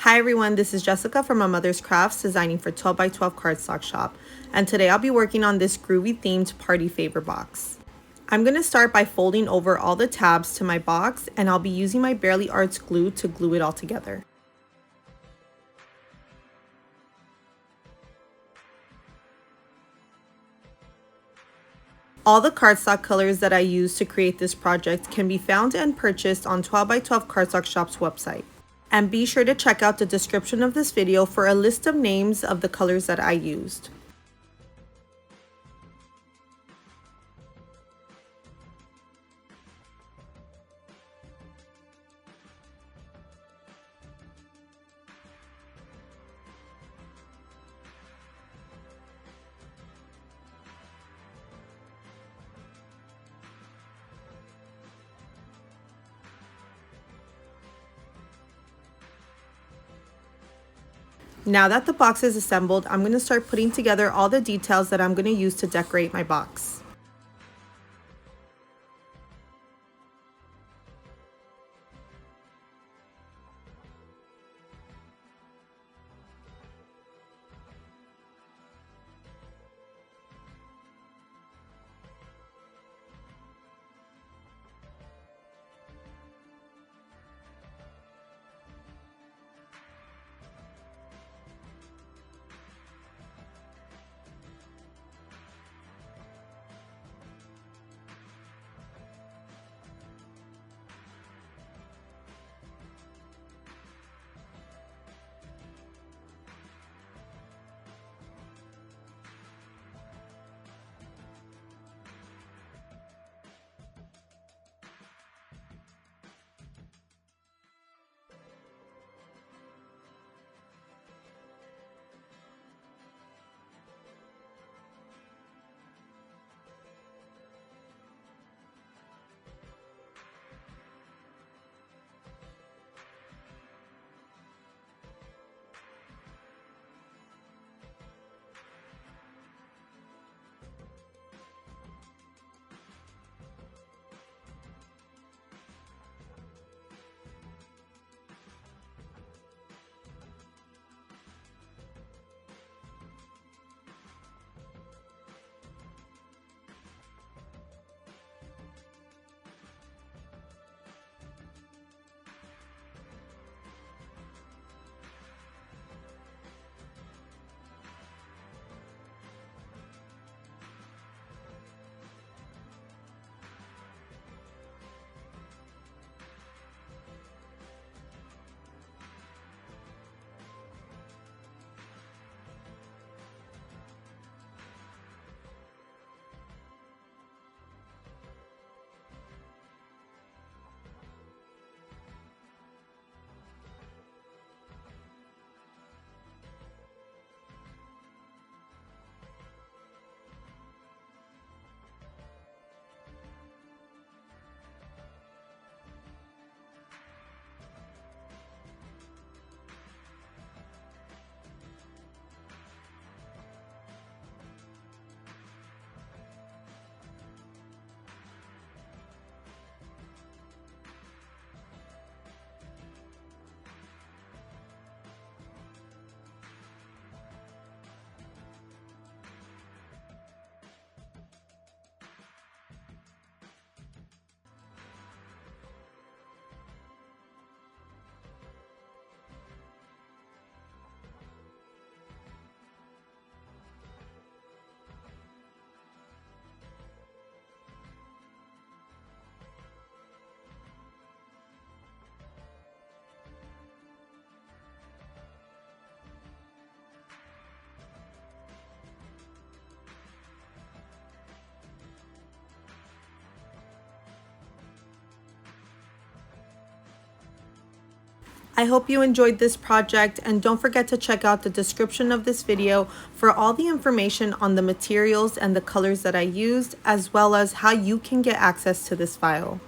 Hi everyone, this is Jessica from My Mother's Crafts, designing for 12 by 12 Cardstock Shop, and today I'll be working on this Groovy themed party favor box. I'm going to start by folding over all the tabs to my box, and I'll be using my Barely Arts glue to glue it all together. All the cardstock colors that I used to create this project can be found and purchased on 12 by 12 Cardstock Shop's website. And be sure to check out the description of this video for a list of names of the colors that I used. Now that the box is assembled, I'm going to start putting together all the details that I'm going to use to decorate my box. I hope you enjoyed this project, and don't forget to check out the description of this video for all the information on the materials and the colors that I used, as well as how you can get access to this file.